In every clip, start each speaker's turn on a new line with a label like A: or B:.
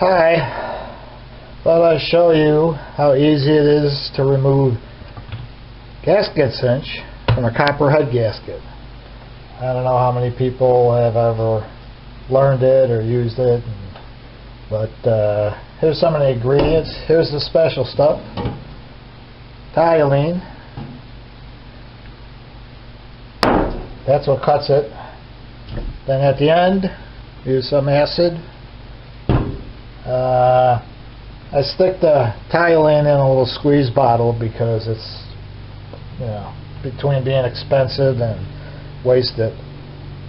A: Hi, thought I'd show you how easy it is to remove gasket cinch from a copper head gasket. I don't know how many people have ever learned it or used it, but here's some of the ingredients. Here's the special stuff: toluene. That's what cuts it. Then at the end, use some acid. I stick the toluene in a little squeeze bottle because it's, between being expensive and wasted.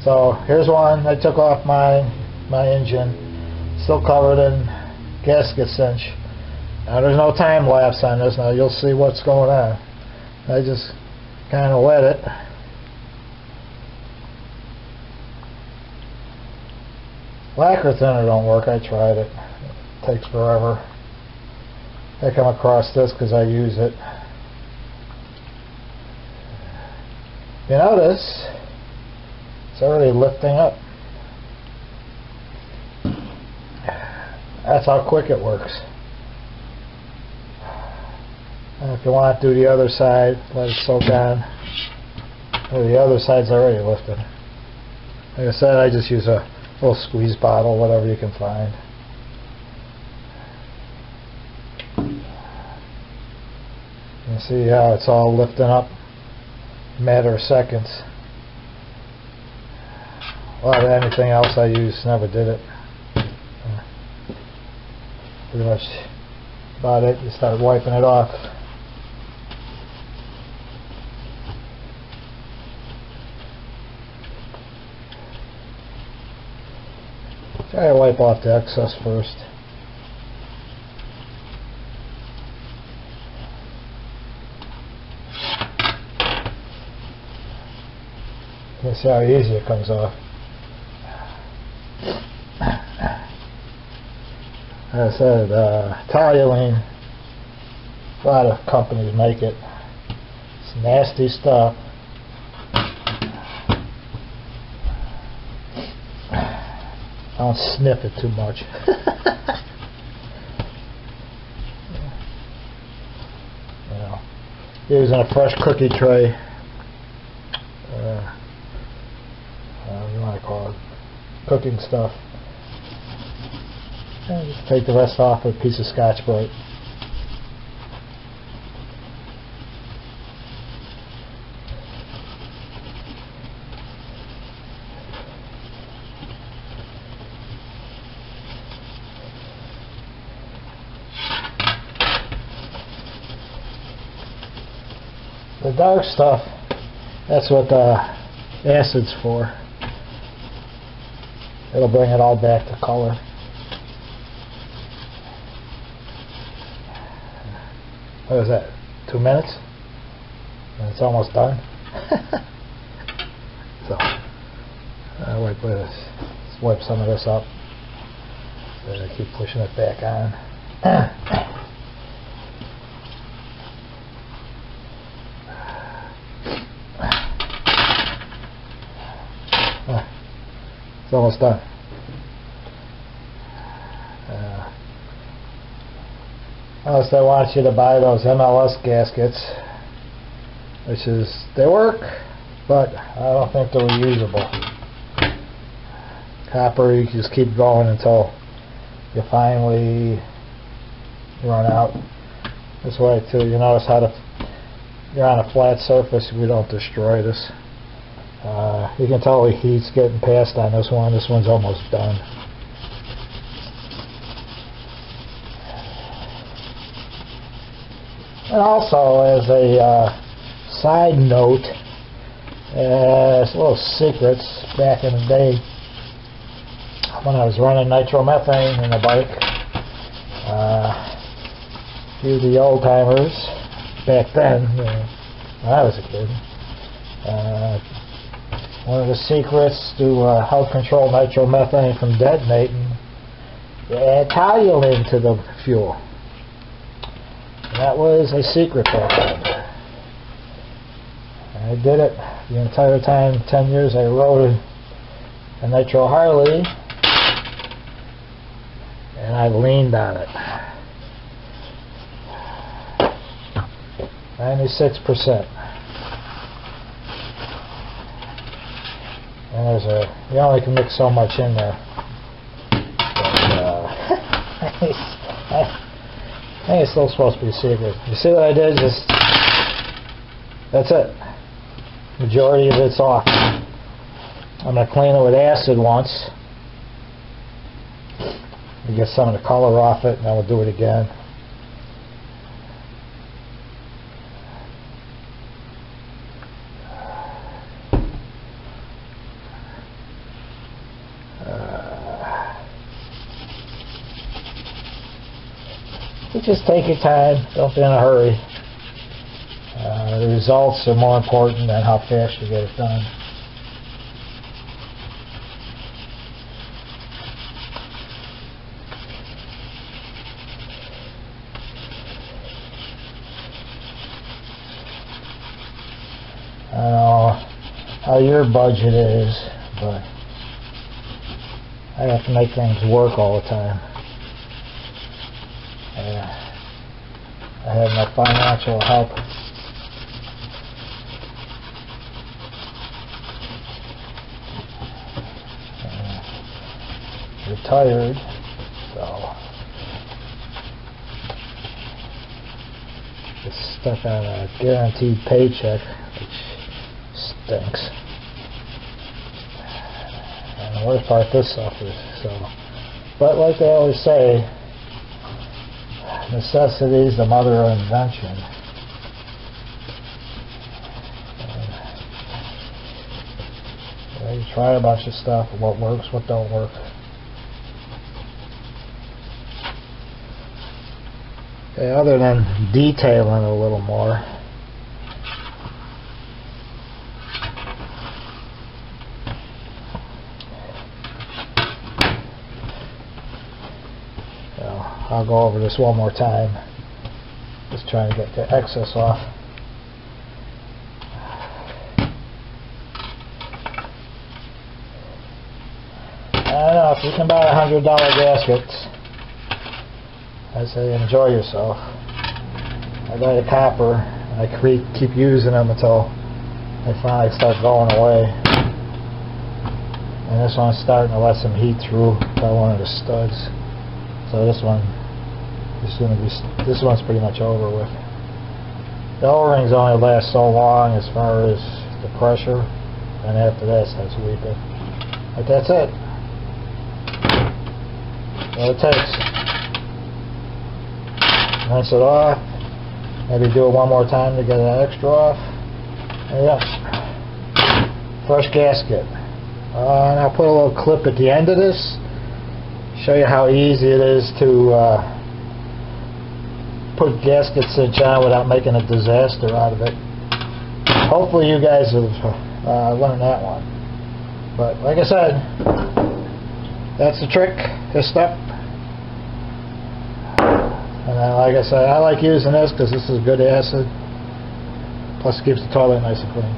A: So here's one. I took off my engine, still covered in gasket cinch. Now there's no time lapse on this. Now you'll see what's going on. I just kind of wet it. Lacquer thinner don't work. I tried it. It takes forever. I come across this because I use it. You notice it's already lifting up. That's how quick it works. And if you want to do the other side, let it soak on. Well, the other side's already lifted. Like I said, I just use a little squeeze bottle, whatever you can find. You see how it's all lifting up in a matter of seconds. A lot of anything else I use never did it. Pretty much about it. You start wiping it off. Try to wipe off the excess first. You see how easy it comes off. As I said, toluene, a lot of companies make it. It's nasty stuff. Don't sniff it too much. Using a fresh cookie tray. Whatever you want to call it. Cooking stuff. And just take the rest off with a piece of Scotch-Brite. The dark stuff, that's what the acid's for. It'll bring it all back to color. What is that? 2 minutes? And it's almost done. So, let's wipe some of this up. Then I keep pushing it back on. It's almost done. Unless they want you to buy those MLS gaskets, which is, they work, but I don't think they're reusable. Copper, you just keep going until you finally run out. This way too, you notice how you're on a flat surface, we don't destroy this. You can tell the heat's getting past on this one. This one's almost done. And also, as a side note, little secrets back in the day when I was running nitromethane in the bike. A few of the old timers back then, when I was a kid. One of the secrets to help control nitromethane from detonating, you add toluene to the fuel. And that was a secret back then. I did it the entire time, 10 years I rode a Nitro Harley, and I leaned on it. 96%. And there's you only can mix so much in there. But, I think it's still supposed to be secret. You see what I did? Just, that's it. Majority of it's off. I'm going to clean it with acid once. You get some of the color off it, and then we'll do it again. You just take your time, don't be in a hurry. The results are more important than how fast you get it done. I don't know how your budget is, but I have to make things work all the time. I have no financial help. Retired, so just stuck on a guaranteed paycheck, which stinks. And the worst part, this suffers. So, but like they always say, necessity is the mother of invention. You try a bunch of stuff, what works, what don't work. Okay, other than detailing a little more, I'll go over this one more time. Just trying to get the excess off. I don't know, if you can buy $100 gaskets, I say enjoy yourself. I got a copper, and I keep using them until they finally start going away. And this one's starting to let some heat through by one of the studs. So this one's pretty much over with. The O-rings only last so long as far as the pressure, and after that it starts weeping. But that's it. What it takes. Rinse it off. Maybe do it one more time to get that extra off. There you go. Fresh gasket. And I'll put a little clip at the end of this. Show you how easy it is to put gasket cinch on without making a disaster out of it. Hopefully you guys have learned that one. But like I said, that's the trick, this step. And like I said, I like using this because this is good acid. Plus it keeps the toilet nice and clean.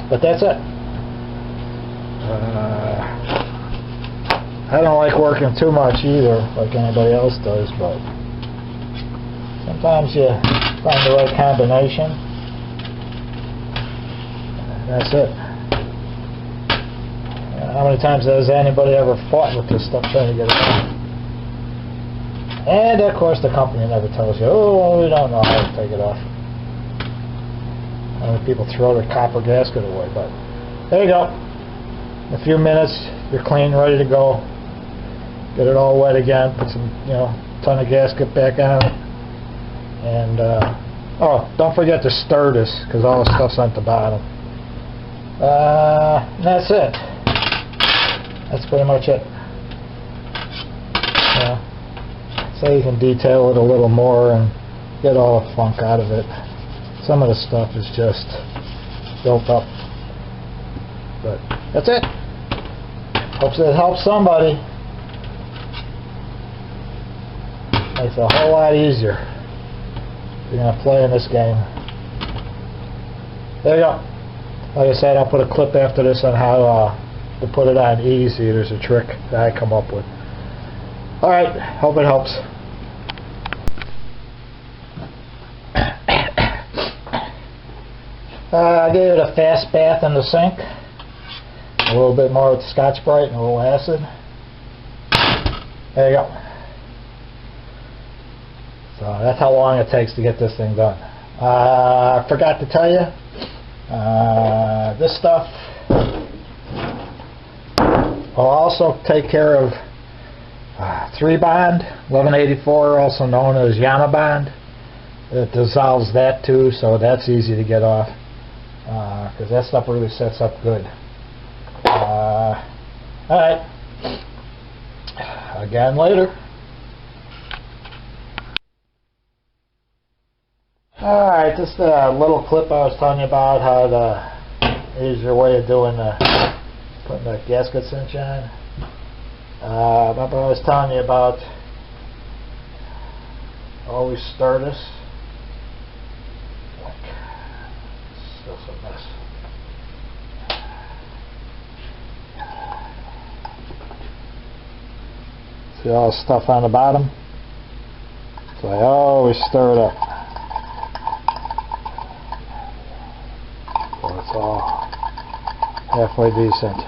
A: But that's it. I don't like working too much either, like anybody else does, but sometimes you find the right combination. That's it. How many times has anybody ever fought with this stuff trying to get it out? And of course the company never tells you, oh, well, we don't know how to take it off. How many people throw their copper gasket away, but there you go. In a few minutes, you're clean, ready to go. Get it all wet again, put some, ton of gasket back on it. And, oh, don't forget to stir this, because all the stuff's at the bottom. That's it. That's pretty much it. So you can detail it a little more and get all the funk out of it. Some of the stuff is just built up. But that's it. Hope it helps somebody. Makes it a whole lot easier if you're going to play in this game. There you go. Like I said, I'll put a clip after this on how to put it on easy. There's a trick that I come up with. Alright, hope it helps. I gave it a fast bath in the sink. A little bit more with Scotch-Brite and a little acid. There you go. So that's how long it takes to get this thing done. I forgot to tell you, this stuff will also take care of 3-bond, 1184, also known as Yama bond. It dissolves that too, so that's easy to get off because that stuff really sets up good. Alright, again later. Alright, just a little clip I was telling you about how the easier way of doing putting the gasket cinch on. Remember I was telling you about always start this. It's just a mess. See all the stuff on the bottom? So I always stir it up. So it's all halfway decent.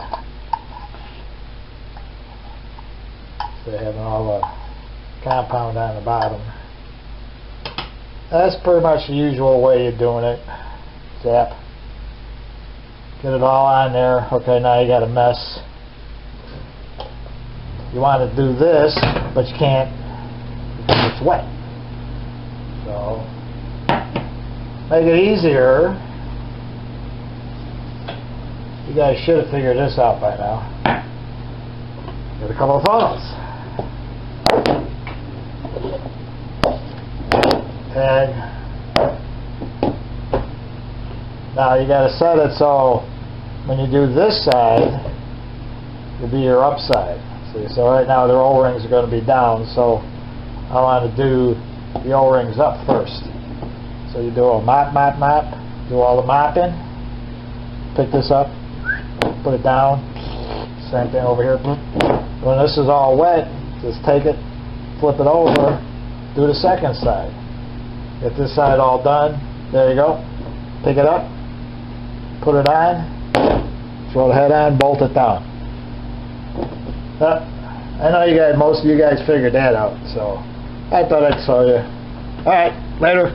A: So having all the compound on the bottom. That's pretty much the usual way of doing it. Zap. Get it all on there. Okay, now you got a mess. You want to do this, but you can't because it's wet. So, make it easier. You guys should have figured this out by now. Get a couple of funnels. And now you got to set it so when you do this side, it'll be your upside. See, so right now the O-rings are going to be down, so I want to do the O-rings up first. So you do a mop, mop, mop, do all the mopping, pick this up, put it down, same thing over here. When this is all wet, just take it, flip it over, do the second side. Get this side all done, there you go, pick it up, put it on, throw the head on, bolt it down. I know you guys, most of you guys figured that out, so I thought I'd show you. Alright, later.